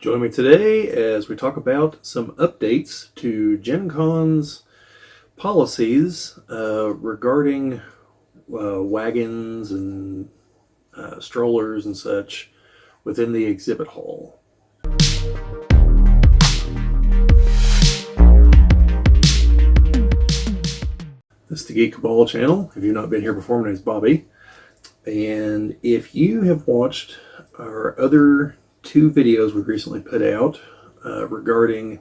Join me today as we talk about some updates to GenCon's policies regarding wagons and strollers and such within the exhibit hall. This is the Geek Cabal channel. If you've not been here before, my name is Bobbie. And if you have watched our other two videos we've recently put out regarding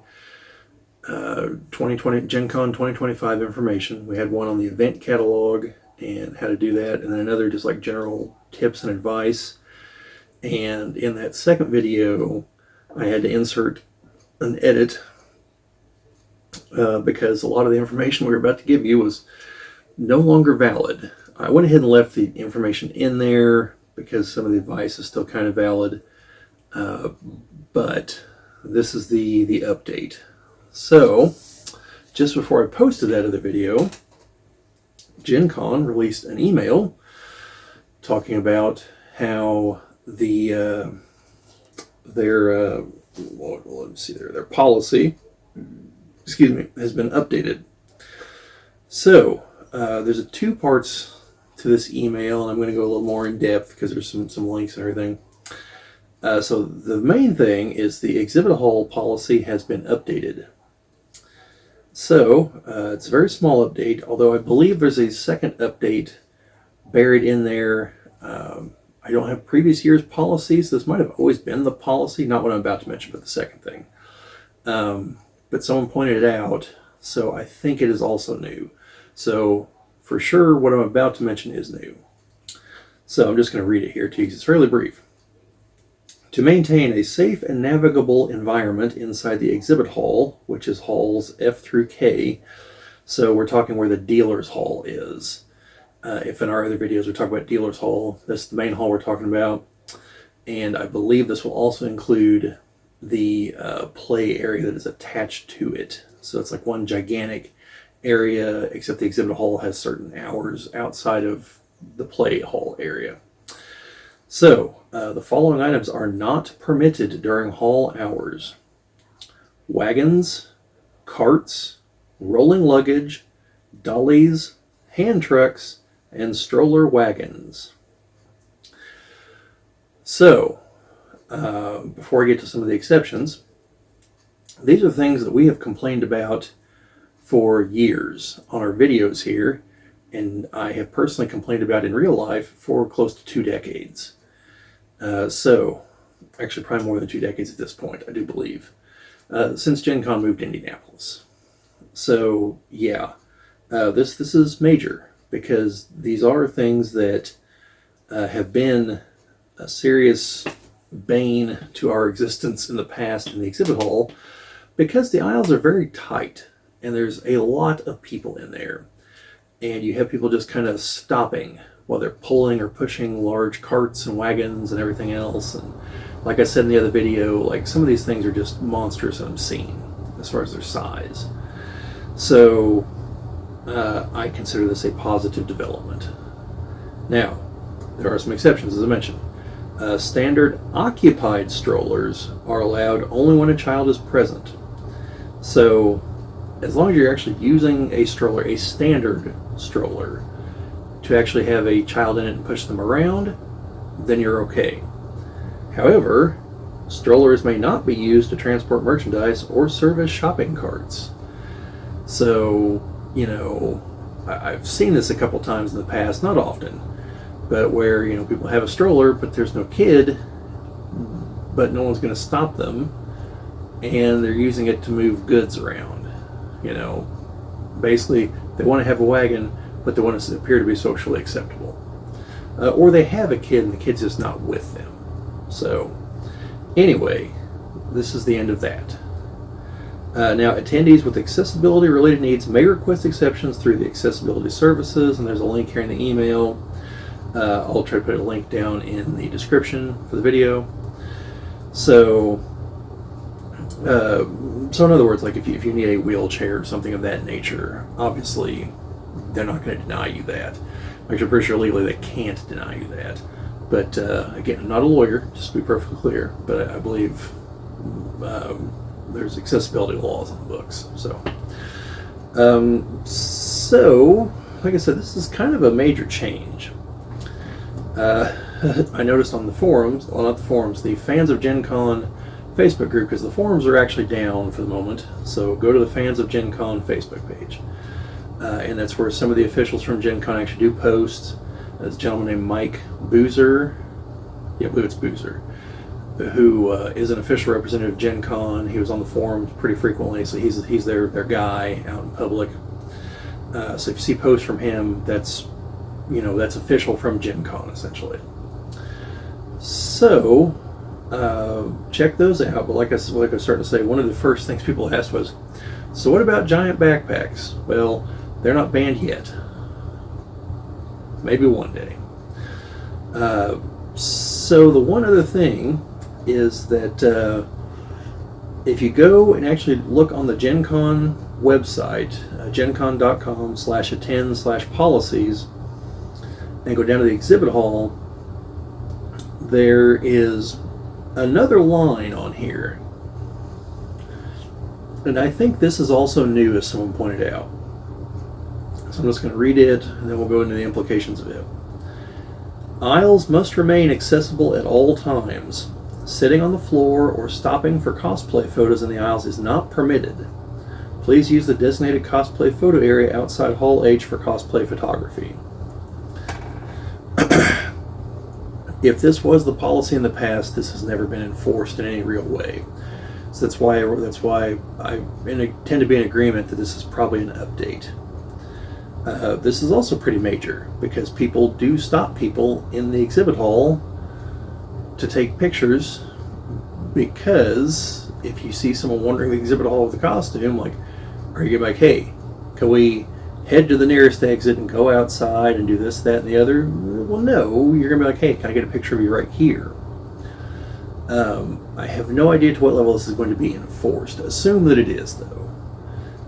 2020 GenCon 2025 information, we had one on the event catalog and how to do that, and then another just like general tips and advice. And in that second video, I had to insert an edit because a lot of the information we were about to give you was no longer valid. I went ahead and left the information in there because some of the advice is still kind of valid, but this is the update. So, just before I posted that other video, GenCon released an email talking about how their policy, has been updated. So there's two parts to this email, and I'm going to go a little more in depth because there's some links and everything. So the main thing is the exhibit hall policy has been updated. So it's a very small update, although I believe there's a second update buried in there. I don't have previous year's policies. This might have always been the policy, not what I'm about to mention, but the second thing. But someone pointed it out, so I think it is also new. So for sure, what I'm about to mention is new. So I'm just going to read it here to you because it's fairly brief. To maintain a safe and navigable environment inside the exhibit hall, which is halls F through K, so we're talking where the dealer's hall is. If in our other videos we talk about dealer's hall, that's the main hall we're talking about. And I believe this will also include the play area that is attached to it. So it's like one gigantic area, except the exhibit hall has certain hours outside of the play hall area. So the following items are not permitted during hall hours: wagons, carts, rolling luggage, dollies, hand trucks, and stroller wagons. So before I get to some of the exceptions, these are things that we have complained about for years on our videos here, and I have personally complained about in real life for close to 2 decades. So actually probably more than 2 decades at this point, I do believe, since GenCon moved to Indianapolis. So yeah, this is major because these are things that have been a serious bane to our existence in the past in the exhibit hall, because the aisles are very tight and there's a lot of people in there, and you have people just kind of stopping while they're pulling or pushing large carts and wagons and everything else. And like I said in the other video, like some of these things are just monstrous and obscene as far as their size. So I consider this a positive development. Now, there are some exceptions, as I mentioned. Standard occupied strollers are allowed only when a child is present. So as long as you're actually using a stroller, a standard stroller, to actually have a child in it and push them around, then you're okay. However, strollers may not be used to transport merchandise or serve as shopping carts. So, you know, I've seen this a couple times in the past, not often, but where, you know, people have a stroller, but there's no kid, but no one's going to stop them, and they're using it to move goods around. You know, basically, they want to have a wagon, but they want to appear to be socially acceptable. Or they have a kid, and the kid's just not with them. So, anyway, this is the end of that. Now, attendees with accessibility-related needs may request exceptions through the accessibility services, and there's a link here in the email. I'll try to put a link down in the description for the video. So in other words, like if you need a wheelchair or something of that nature, obviously they're not going to deny you that. Actually, I'm pretty sure legally they can't deny you that. But again, I'm not a lawyer, just to be perfectly clear, but I believe there's accessibility laws in the books. So, like I said, this is kind of a major change. I noticed on the forums, well, not the forums, the Fans of GenCon Facebook group, because the forums are actually down for the moment. So go to the Fans of GenCon Facebook page. And that's where some of the officials from GenCon actually do post. There's a gentleman named Mike Boozer. Yeah, I believe it's Boozer, who is an official representative of GenCon. He was on the forums pretty frequently, so he's their guy out in public. So if you see posts from him, that's official from GenCon essentially. So check those out. But like I was starting to say, one of the first things people asked was, so what about giant backpacks? Well, they're not banned yet. Maybe one day. So the one other thing is that if you go and actually look on the GenCon website, gencon.com/attend/policies, and go down to the exhibit hall, there is another line on here. And I think this is also new, as someone pointed out. So I'm just going to read it, and then we'll go into the implications of it. Aisles must remain accessible at all times. Sitting on the floor or stopping for cosplay photos in the aisles is not permitted. Please use the designated cosplay photo area outside Hall H for cosplay photography. If this was the policy in the past, this has never been enforced in any real way. So that's why I tend to be in agreement that this is probably an update. This is also pretty major because people do stop people in the exhibit hall to take pictures, because if you see someone wandering the exhibit hall with a costume, like, are you like, hey, can we head to the nearest exit and go outside and do this, that, and the other? Well, no, you're going to be like, hey, can I get a picture of you right here? I have no idea to what level this is going to be enforced. Assume that it is, though.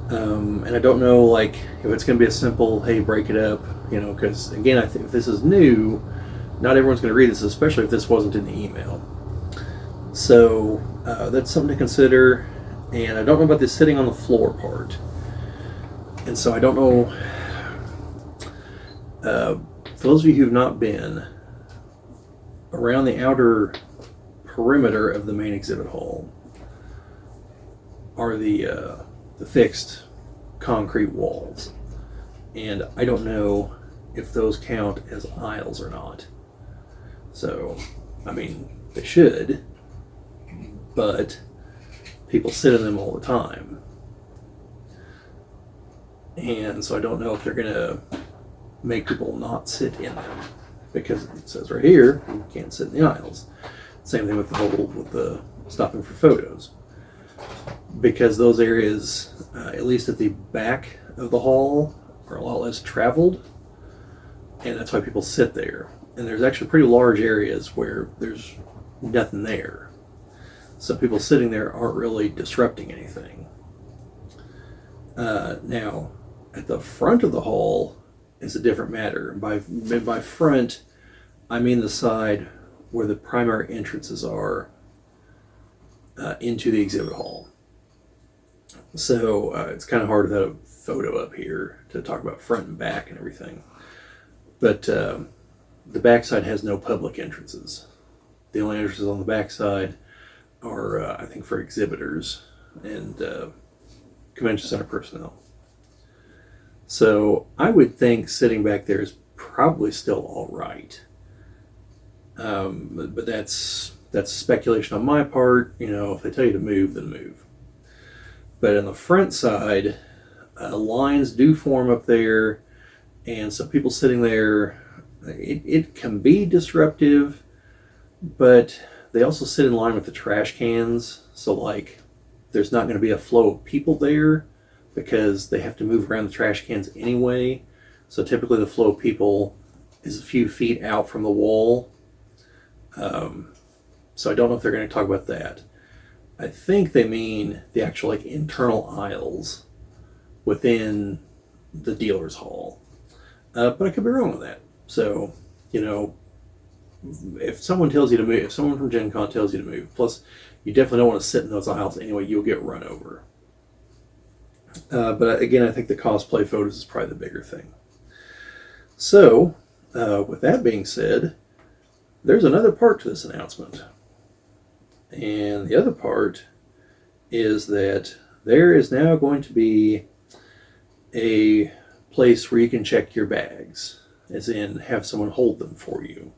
And I don't know, like, if it's going to be a simple, hey, break it up, because, again, I think if this is new, not everyone's going to read this, especially if this wasn't in the email. So, that's something to consider, and I don't know about this sitting on the floor part. And so I don't know, for those of you who've not been, around the outer perimeter of the main exhibit hall are the fixed concrete walls, and I don't know if those count as aisles or not. So, I mean, they should, but people sit in them all the time, and so I don't know if they're gonna make people not sit in them, because it says right here you can't sit in the aisles. Same thing with the stopping for photos, because those areas, at least at the back of the hall, are a lot less traveled, and that's why people sit there. And there's actually pretty large areas where there's nothing there, so people sitting there aren't really disrupting anything. Now, at the front of the hall is a different matter. By front, I mean the side where the primary entrances are into the exhibit hall. So it's kind of hard without a photo up here to talk about front and back and everything. But the back side has no public entrances. The only entrances on the back side are, I think, for exhibitors and convention center personnel. So I would think sitting back there is probably still all right. But that's speculation on my part. If they tell you to move, then move. But on the front side, lines do form up there, and so people sitting there, it can be disruptive, but they also sit in line with the trash cans. So, like, there's not going to be a flow of people there because they have to move around the trash cans anyway. So typically the flow of people is a few feet out from the wall. So I don't know if they're going to talk about that. I think they mean the actual, like, internal aisles within the dealer's hall. But I could be wrong with that. So, if someone tells you to move, if someone from GenCon tells you to move, plus You definitely don't want to sit in those aisles anyway. You'll get run over. But again, I think the cosplay photos is probably the bigger thing. So, with that being said, there's another part to this announcement. And the other part is that there is now going to be a place where you can check your bags, as in have someone hold them for you.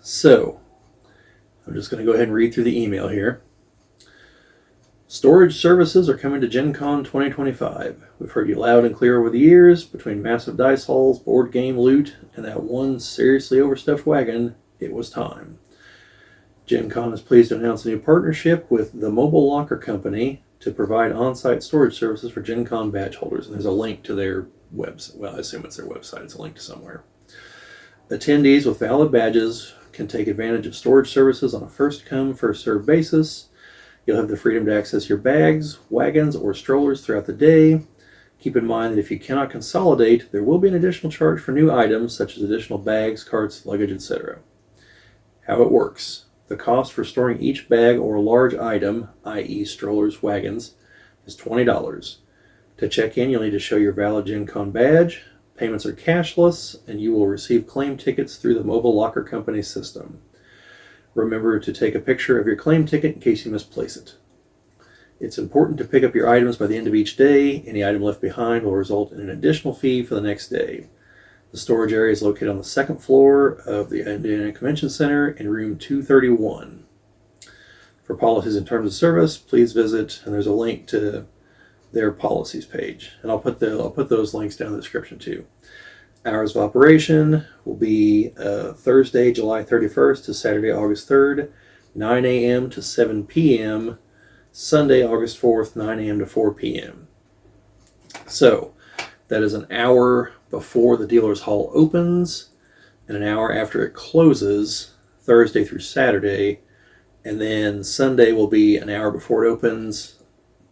So, I'm just going to go ahead and read through the email here. Storage services are coming to GenCon 2025. We've heard you loud and clear over the years. Between massive dice hauls, board game loot, and that one seriously overstuffed wagon, it was time. GenCon is pleased to announce a new partnership with the Mobile Locker Company to provide on-site storage services for GenCon badge holders. And there's a link to their website. Well, I assume it's their website. It's a link to somewhere. Attendees with valid badges can take advantage of storage services on a first-come, first-served basis. You'll have the freedom to access your bags, wagons, or strollers throughout the day. Keep in mind that if you cannot consolidate, there will be an additional charge for new items, such as additional bags, carts, luggage, etc. How it works. The cost for storing each bag or large item, i.e. strollers, wagons, is $20. To check in, you'll need to show your valid GenCon badge. Payments are cashless, and you will receive claim tickets through the Mobile Locker Company system. Remember to take a picture of your claim ticket in case you misplace it. It's important to pick up your items by the end of each day. Any item left behind will result in an additional fee for the next day. The storage area is located on the second floor of the Indiana Convention Center in room 231. For policies and terms of service, please visit, and there's a link to their policies page. And I'll put those links down in the description too. Hours of operation will be Thursday, July 31st to Saturday, August 3rd, 9 a.m. to 7 p.m., Sunday, August 4th, 9 a.m. to 4 p.m. So, that is an hour before the dealer's hall opens and an hour after it closes, Thursday through Saturday, and then Sunday will be an hour before it opens,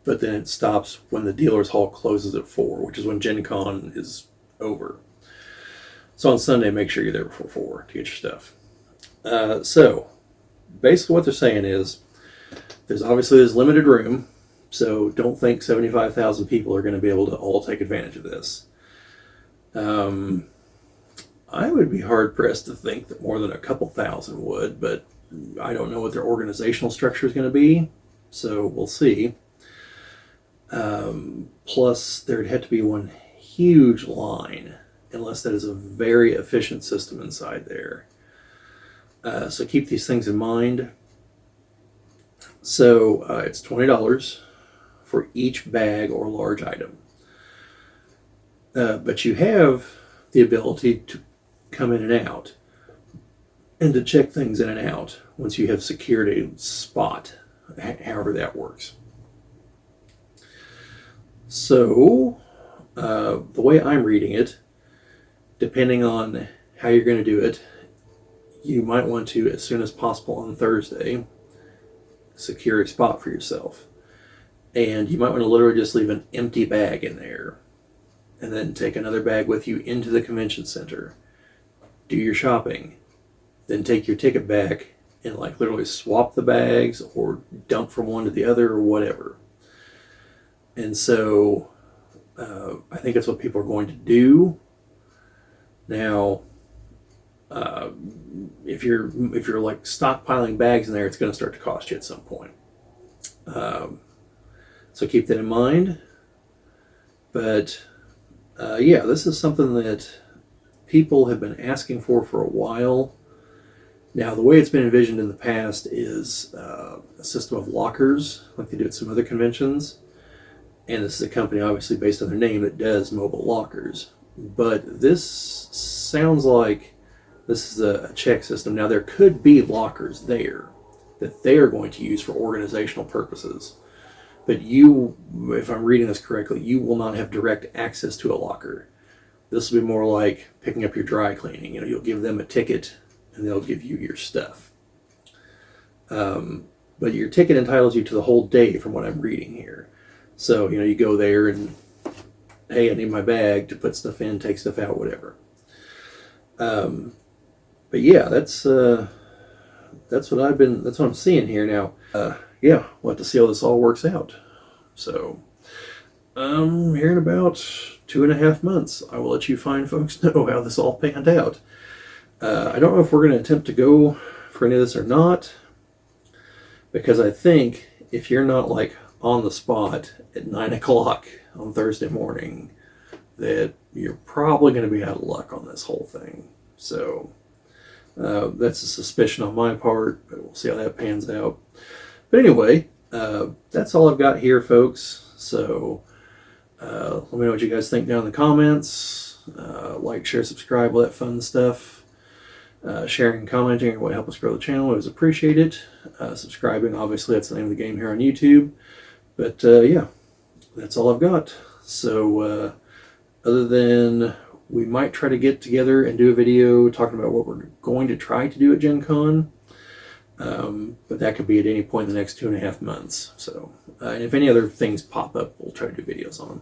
but then it stops when the dealer's hall closes at 4, which is when GenCon is over. So on Sunday, make sure you're there before 4 to get your stuff. So basically what they're saying is there's limited room, so don't think 75,000 people are going to be able to all take advantage of this. I would be hard-pressed to think that more than a couple thousand would, but I don't know what their organizational structure is going to be, so we'll see. Plus, there'd have to be one huge line, unless that is a very efficient system inside there. So keep these things in mind. So it's $20 for each bag or large item. But you have the ability to come in and out and to check things in and out once you have secured a spot, however that works. So the way I'm reading it, depending on how you're going to do it, you might want to, as soon as possible on Thursday, secure a spot for yourself. And you might want to literally just leave an empty bag in there and then take another bag with you into the convention center. Do your shopping. Then take your ticket back and like literally swap the bags or dump from one to the other or whatever. And so I think that's what people are going to do. Now, if you're like stockpiling bags in there, it's going to start to cost you at some point. So keep that in mind. But yeah, this is something that people have been asking for a while. Now, the way it's been envisioned in the past is a system of lockers, like they do at some other conventions. And this is a company, obviously, based on their name, that does mobile lockers. But this sounds like this is a check system. Now, there could be lockers there that they are going to use for organizational purposes. But you, if I'm reading this correctly, you will not have direct access to a locker. This will be more like picking up your dry cleaning. You know, you'll give them a ticket and they'll give you your stuff. But your ticket entitles you to the whole day from what I'm reading here. So, you know, you go there and, hey, I need my bag to put stuff in, take stuff out, whatever. But yeah, that's that's what I'm seeing here now. Yeah, we'll have to see how this all works out. So, here in about 2.5 months, I will let you fine folks know how this all panned out. I don't know if we're going to attempt to go for any of this or not, because I think if you're not like on the spot at 9 o'clock on Thursday morning, that you're probably going to be out of luck on this whole thing. So that's a suspicion on my part, but we'll see how that pans out. But anyway, that's all I've got here, folks. So let me know what you guys think down in the comments. Like, share, subscribe, all that fun stuff. Sharing and commenting will help us grow the channel. I always appreciate it. Subscribing, obviously, that's the name of the game here on YouTube. But yeah, that's all I've got. So other than we might try to get together and do a video talking about what we're going to try to do at GenCon. But that could be at any point in the next 2.5 months. So, and if any other things pop up, we'll try to do videos on them.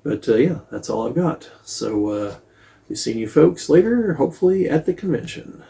But yeah, that's all I've got. So, be seeing you folks later, hopefully at the convention.